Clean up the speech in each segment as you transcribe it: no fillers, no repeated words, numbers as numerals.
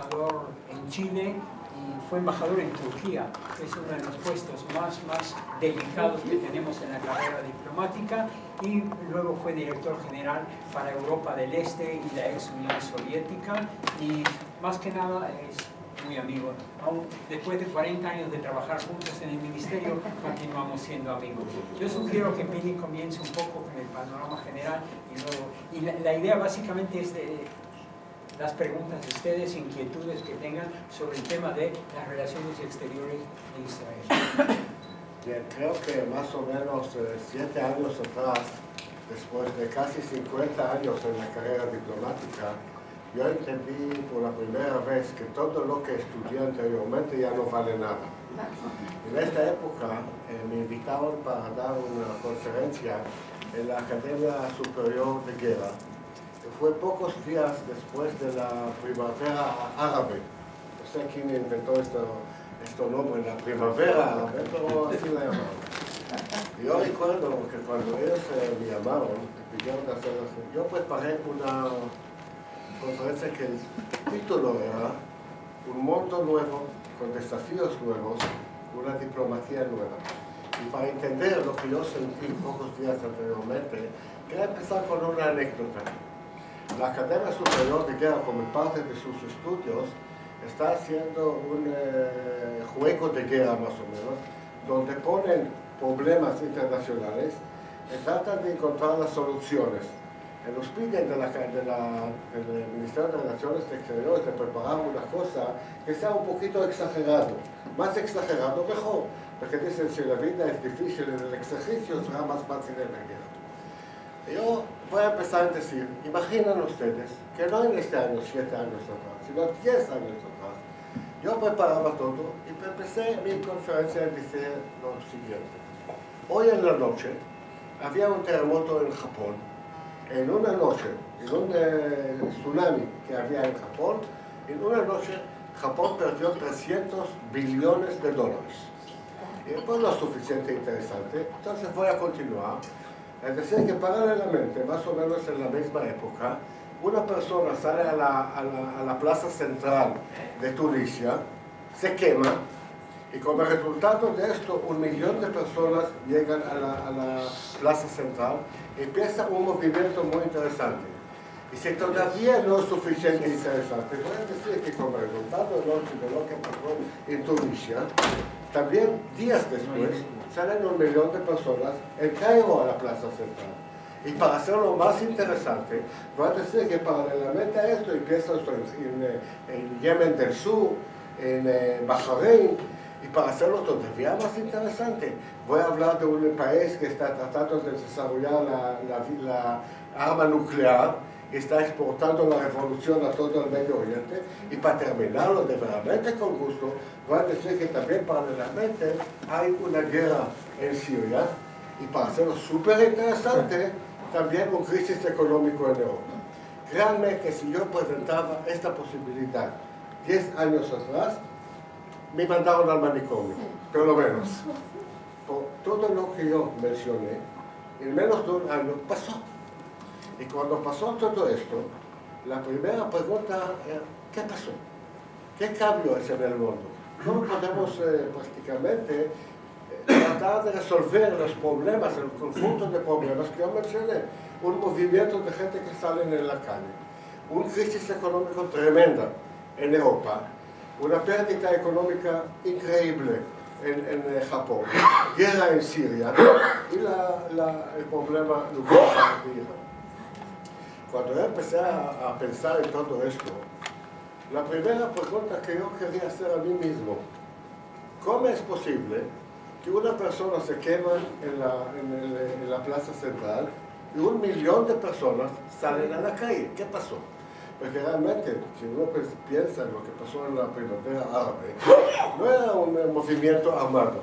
embajador en Chile y fue embajador en Turquía, que es uno de los puestos más delicados que tenemos en la carrera diplomática, y luego fue director general para Europa del Este y la ex Unión Soviética, y más que nada es muy amigo. Aún después de 40 años de trabajar juntos en el ministerio, continuamos siendo amigos. Yo sugiero que Pili comience un poco con el panorama general y luego, la idea básicamente es de las preguntas de ustedes, inquietudes que tengan sobre el tema de las relaciones exteriores de Israel. Bien, creo que más o menos 7 años atrás, después de casi 50 años en la carrera diplomática, yo entendí por la primera vez que todo lo que estudié anteriormente ya no vale nada. En esta época me invitaron para dar una conferencia en la Academia Superior de Guerra. Fue pocos días después de la primavera árabe. No sé quién inventó este nombre, la primavera árabe, pero así la llamaron. Yo recuerdo que cuando ellos me llamaron, me pidieron hacer así, yo preparé una conferencia que el título era Un mundo nuevo, con desafíos nuevos, una diplomacia nueva. Y para entender lo que yo sentí pocos días anteriormente, quería empezar con una anécdota. La Academia Superior de Guerra, como parte de sus estudios, está haciendo un juego de guerra más o menos, donde ponen problemas internacionales y tratan de encontrar las soluciones. Nos piden del Ministerio de Relaciones Exteriores de preparar una cosa que sea un poquito exagerado. Más exagerado mejor, porque dicen si la vida es difícil en el ejercicio, será más fácil en la guerra. Yo voy a empezar a decir, imaginen ustedes que no en este año, 7 años atrás, sino 10 años atrás, yo preparaba todo y empecé mi conferencia a decir lo siguiente. Hoy en la noche había un terremoto en Japón. En una noche, en un tsunami que había en Japón, en una noche Japón perdió 300 billones de dólares. Y pues no es suficiente interesante, entonces voy a continuar. Es decir, que paralelamente, más o menos en la misma época, una persona sale a la plaza central de Tunisia, se quema, y como resultado de esto, 1 millón de personas llegan a la plaza central, y empieza un movimiento muy interesante. Y si todavía no es suficiente interesante, voy a decir que como resultado de lo que pasó en Tunisia, también días después salen 1 millón de personas en Cairo a la plaza central. Y para hacerlo más interesante, voy a decir que paralelamente a esto empieza en Yemen del Sur, en Bahrein, y para hacerlo todavía más interesante, voy a hablar de un país que está tratando de desarrollar la arma nuclear, y está exportando la revolución a todo el Medio Oriente, y para terminarlo de verdaderamente con gusto, voy a decir que también paralelamente hay una guerra en Siria, y para hacerlo súper interesante, también un crisis económico en Europa. Créanme que si yo presentaba esta posibilidad 10 años atrás, me mandaron al manicomio, por lo menos. Por todo lo que yo mencioné, en menos de un año pasó. Y cuando pasó todo esto, la primera pregunta era, ¿qué pasó? ¿Qué cambios en el mundo? ¿Cómo podemos prácticamente tratar de resolver los problemas, el conjunto de problemas que yo mencioné? Un movimiento de gente que sale en la calle, una crisis económica tremenda en Europa, una pérdida económica increíble en Japón, guerra en Siria y el problema nuclear de Irán. Cuando yo empecé a pensar en todo esto, la primera pregunta que yo quería hacer a mí mismo, ¿cómo es posible que una persona se quema en la plaza central y 1 millón de personas salen a la calle? ¿Qué pasó? Porque realmente, si uno piensa en lo que pasó en la primavera árabe, no era un movimiento armado,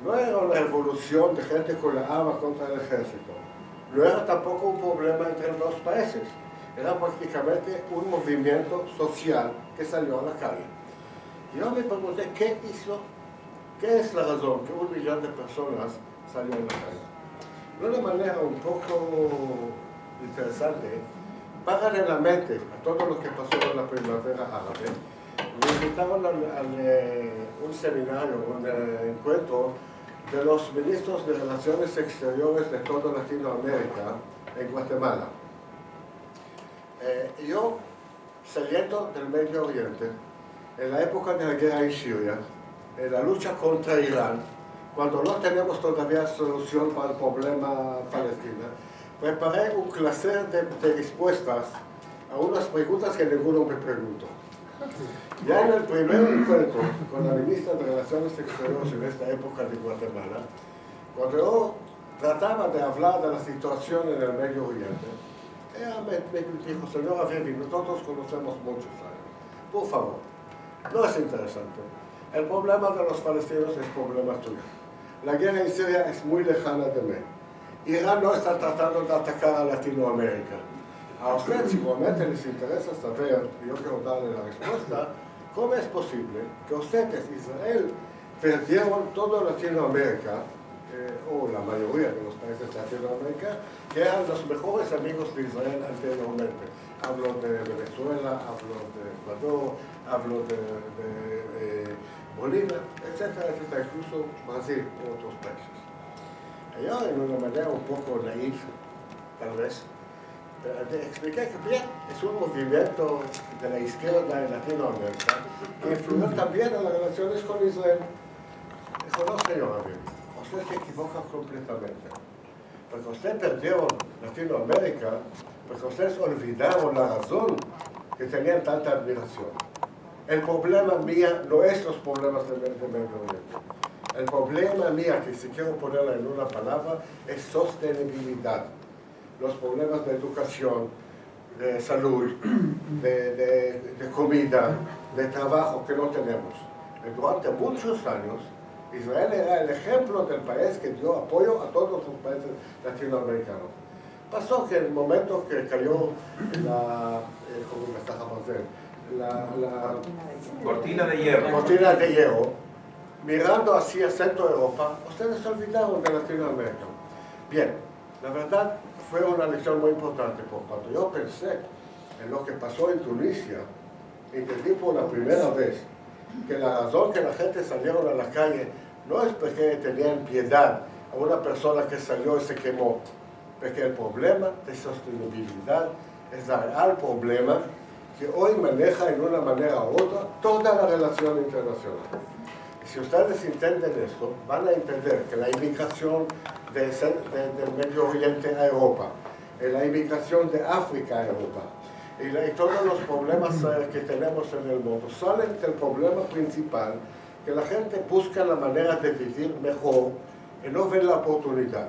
no era una revolución de gente con la arma contra el ejército, no era tampoco un problema entre los países, era prácticamente un movimiento social que salió a la calle. Y yo me pregunté, ¿qué es la razón que 1 millón de personas salió a la calle? De una manera un poco interesante, paralelamente a todo lo que pasó en la primavera árabe, me invitaron a un seminario, un encuentro de los ministros de Relaciones Exteriores de toda Latinoamérica en Guatemala. Yo, saliendo del Medio Oriente, en la época de la guerra en Siria, en la lucha contra Irán, cuando no tenemos todavía solución para el problema palestino, preparé un clase de respuestas a unas preguntas que ninguno me preguntó. Ya en el primer encuentro con la ministra de Relaciones Exteriores en esta época de Guatemala, cuando yo trataba de hablar de la situación en el Medio Oriente, ella me dijo, señora Vivi, nosotros conocemos muchos años, por favor, no es interesante. El problema de los palestinos es problema tuyo. La guerra en Siria es muy lejana de mí. Irán no está tratando de atacar a Latinoamérica. A ustedes, si realmente les interesa saber, y yo quiero darle la respuesta, ¿cómo es posible que ustedes, Israel, perdieron toda Latinoamérica, o la mayoría de los países de Latinoamérica, que eran los mejores amigos de Israel anteriormente? Hablo de Venezuela, hablo de Ecuador, hablo de Bolivia, etcétera, etcétera, incluso Brasil u otros países. Yo, en una manera un poco naif, tal vez, expliqué que bien, es un movimiento de la izquierda en Latinoamérica que influyó también en las relaciones con Israel. Dijo, no, señora, usted se equivoca completamente. Porque usted perdió Latinoamérica, porque ustedes olvidaron la razón que tenían tanta admiración. El problema mía no es los problemas de Medio Oriente. El problema mía, que si quiero ponerla en una palabra, es sostenibilidad. Los problemas de educación, de salud, de comida, de trabajo que no tenemos. Durante muchos años, Israel era el ejemplo del país que dio apoyo a todos los países latinoamericanos. Pasó que en el momento que cayó la cortina de hierro. Cortina de hierro, mirando hacia Centro Europa, ustedes se olvidaron de Latinoamérica. Bien, la verdad fue una lección muy importante, porque cuando yo pensé en lo que pasó en Tunisia, entendí por la primera vez que la razón que la gente salieron a la calle no es porque tenían piedad a una persona que salió y se quemó, porque el problema de sostenibilidad es el real problema que hoy maneja en una manera u otra toda la relación internacional. Y si ustedes entienden esto, van a entender que la inmigración del Medio Oriente a Europa, la inmigración de África a Europa, y todos los problemas que tenemos en el mundo salen del problema principal, que la gente busca la manera de vivir mejor y no ve la oportunidad.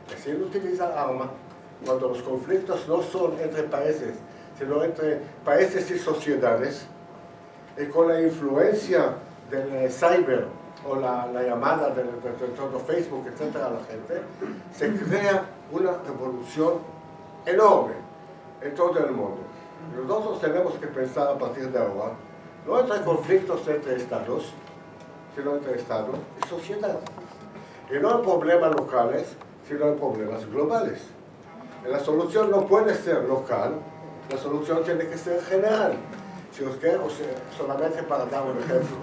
Es decir, utilizar armas cuando los conflictos no son entre países, sino entre países y sociedades, y con la influencia del cyber o la llamada de todo Facebook, etcétera, a la gente, se crea una revolución enorme en todo el mundo. Nosotros tenemos que pensar a partir de ahora, no entre conflictos entre estados, sino entre estados y sociedades. Y no en problemas locales, sino en problemas globales. Y la solución no puede ser local, la solución tiene que ser general. Si os quiero, solamente para dar un ejemplo,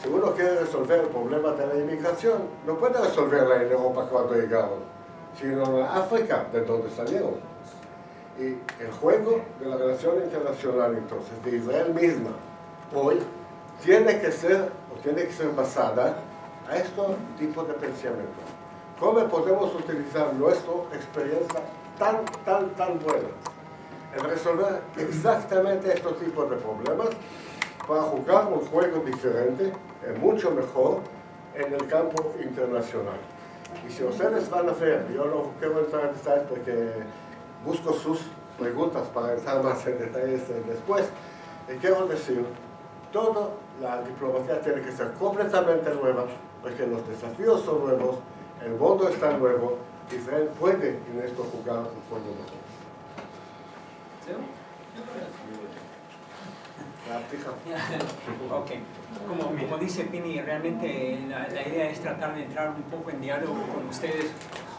si uno quiere resolver el problema de la inmigración, no puede resolverla en Europa cuando llegaron, sino en África, de donde salieron. Y el juego de la relación internacional, entonces, de Israel misma, hoy, tiene que ser basada a este tipo de pensamiento. ¿Cómo podemos utilizar nuestra experiencia tan buena en resolver exactamente estos tipos de problemas para jugar un juego diferente, mucho mejor, en el campo internacional? Y si ustedes van a ver, yo no quiero entrar en detalles porque busco sus preguntas para entrar más en detalles después, y quiero decir, toda la diplomacia tiene que ser completamente nueva, porque los desafíos son nuevos, el mundo está nuevo, Israel puede en esto jugar un juego mejor. Ok, como dice Pini, realmente la idea es tratar de entrar un poco en diálogo con ustedes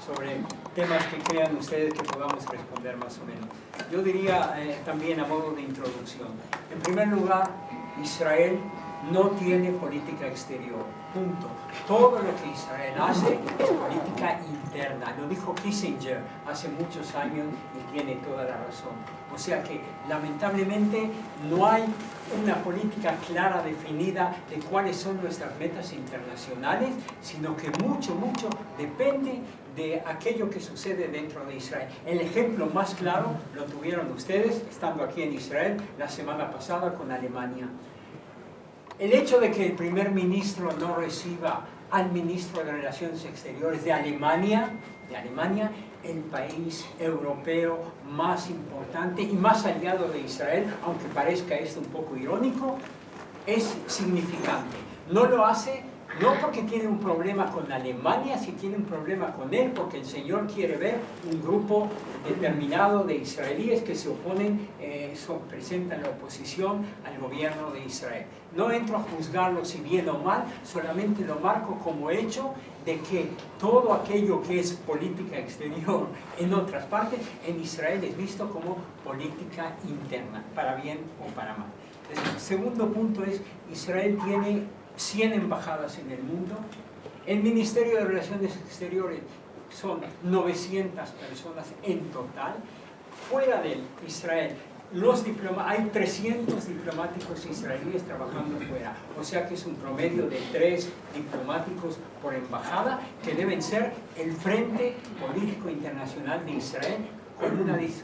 sobre temas que crean ustedes que podamos responder más o menos. Yo diría también a modo de introducción. En primer lugar, Israel no tiene política exterior, punto. Todo lo que Israel hace es política interna. Lo dijo Kissinger hace muchos años y tiene toda la razón. O sea que lamentablemente no hay una política clara, definida de cuáles son nuestras metas internacionales, sino que mucho depende de aquello que sucede dentro de Israel. El ejemplo más claro lo tuvieron ustedes estando aquí en Israel la semana pasada con Alemania. El hecho de que el primer ministro no reciba al ministro de Relaciones Exteriores de Alemania, el país europeo más importante y más aliado de Israel, aunque parezca esto un poco irónico, es significante. No lo hace no porque tiene un problema con Alemania, si tiene un problema con él, porque el Señor quiere ver un grupo determinado de israelíes que se oponen, presentan la oposición al gobierno de Israel. No entro a juzgarlo si bien o mal, solamente lo marco como hecho de que todo aquello que es política exterior en otras partes, en Israel es visto como política interna, para bien o para mal. El segundo punto es, Israel tiene 100 embajadas en el mundo. El Ministerio de Relaciones Exteriores son 900 personas en total. Fuera de Israel, hay 300 diplomáticos israelíes trabajando fuera. O sea que es un promedio de 3 diplomáticos por embajada, que deben ser el frente político internacional de Israel,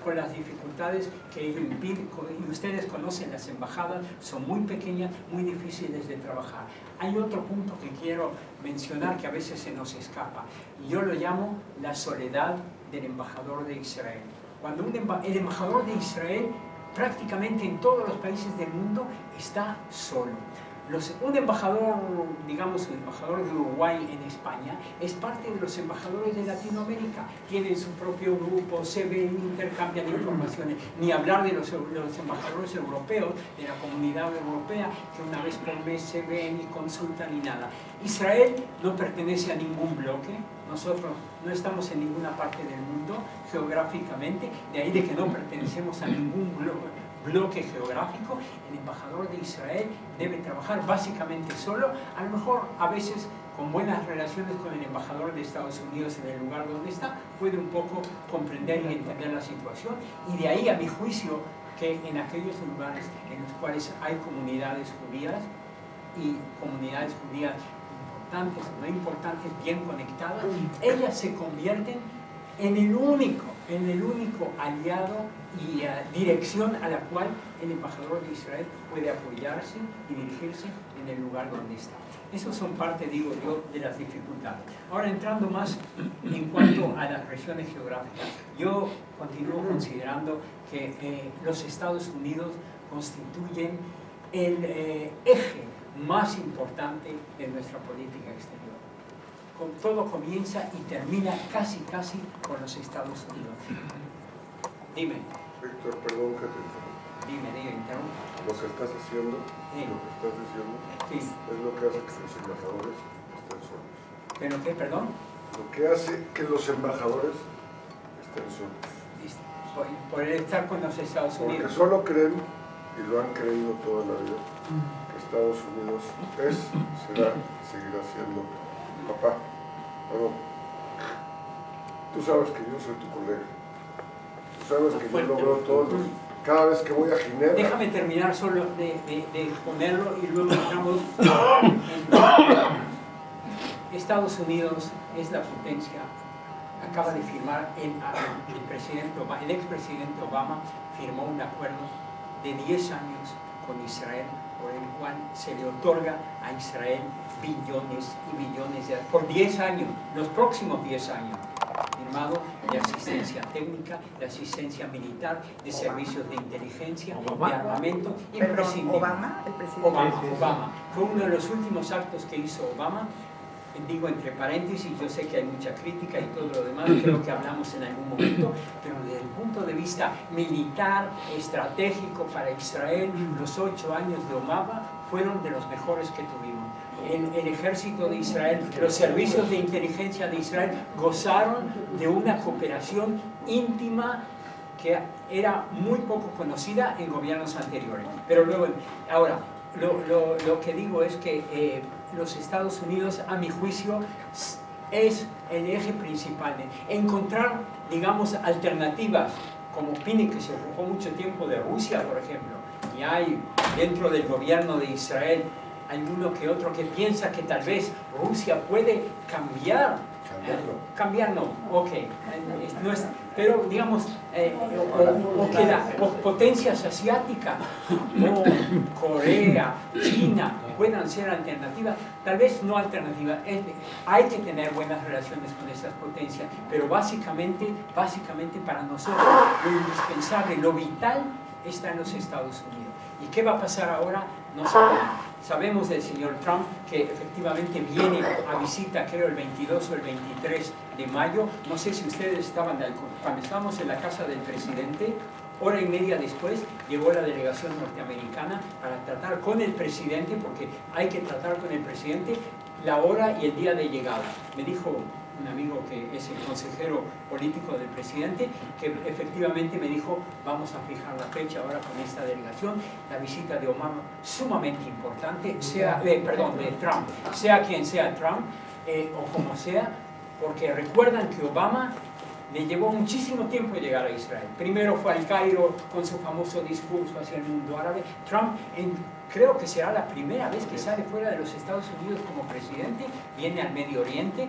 con las dificultades que ello impide. Y ustedes conocen las embajadas, son muy pequeñas, muy difíciles de trabajar. Hay otro punto que quiero mencionar que a veces se nos escapa. Yo lo llamo la soledad del embajador de Israel. Cuando el embajador de Israel, prácticamente en todos los países del mundo, está solo. Un embajador, digamos, un embajador de Uruguay en España, es parte de los embajadores de Latinoamérica. Tienen su propio grupo, se ven, intercambian informaciones. Ni hablar de los embajadores europeos, de la Comunidad Europea, que una vez por mes se ven y consultan y nada. Israel no pertenece a ningún bloque. Nosotros no estamos en ninguna parte del mundo geográficamente, de ahí de que no pertenecemos a ningún bloque geográfico. El embajador de Israel debe trabajar básicamente solo, a lo mejor a veces con buenas relaciones con el embajador de Estados Unidos en el lugar donde está, puede un poco comprender y entender la situación, y de ahí a mi juicio que en aquellos lugares en los cuales hay comunidades judías y comunidades judías importantes o no importantes, bien conectadas, ellas se convierten en el único aliado y dirección a la cual el embajador de Israel puede apoyarse y dirigirse en el lugar donde está. Esos son parte, digo yo, de las dificultades. Ahora, entrando más en cuanto a las regiones geográficas, yo continúo considerando que los Estados Unidos constituyen el eje más importante de nuestra política exterior. Todo comienza y termina casi con los Estados Unidos. Dime. Víctor, perdón que te interrumpa. Dime, interrumpa. Lo que estás haciendo, Sí. lo que estás diciendo, Sí. es lo que hace que los embajadores estén solos. ¿Pero qué, perdón? Lo que hace que los embajadores estén solos. Por estar con los Estados Porque Unidos. solo creen, y lo han creído toda la vida, que Estados Unidos será, seguirá siendo papá. Bueno, tú sabes que yo soy tu colega. Tú sabes que yo logro todos los... Cada vez que voy a Ginebra... Déjame terminar solo de exponerlo y luego entramos en Estados Unidos es la potencia. Acaba de firmar el expresidente Obama firmó un acuerdo de 10 años con Israel, por el cual se le otorga a Israel billones y billones por 10 años, los próximos 10 años, firmado de asistencia técnica, de asistencia militar, de servicios de inteligencia, de armamento, imprescindible. ¿Obama, el presidente? Obama. Fue uno de los últimos actos que hizo Obama. Digo entre paréntesis, yo sé que hay mucha crítica y todo lo demás, creo que hablamos en algún momento, pero desde el punto de vista militar, estratégico para Israel, los 8 años de Obama fueron de los mejores que tuvimos. El ejército de Israel, los servicios de inteligencia de Israel gozaron de una cooperación íntima que era muy poco conocida en gobiernos anteriores. Pero luego, ahora, lo que digo es que los Estados Unidos, a mi juicio, es el eje principal. Encontrar, digamos, alternativas, como Pini, que se ocupó mucho tiempo de Rusia, por ejemplo, y hay dentro del gobierno de Israel alguno que otro que piensa que tal vez Rusia puede cambiar. Cambiar no, ok, no es, pero digamos, o potencias asiáticas, o Corea, China, puedan ser alternativas, tal vez no alternativas, hay que tener buenas relaciones con esas potencias, pero básicamente para nosotros lo indispensable, lo vital está en los Estados Unidos. ¿Y qué va a pasar ahora? No sabemos. Sabemos del señor Trump que efectivamente viene a visita, creo, el 22 o el 23 de mayo. No sé si ustedes estaban, cuando estábamos en la casa del presidente, hora y media después llegó la delegación norteamericana para tratar con el presidente, porque hay que tratar con el presidente la hora y el día de llegada. Me dijo un amigo que es el consejero político del presidente, que efectivamente me dijo, vamos a fijar la fecha ahora con esta delegación, la visita de Obama sumamente importante, de Trump, sea quien sea Trump, o como sea, porque recuerdan que Obama le llevó muchísimo tiempo llegar a Israel. Primero fue al Cairo con su famoso discurso hacia el mundo árabe. Trump, creo que será la primera vez que sale fuera de los Estados Unidos como presidente, viene al Medio Oriente,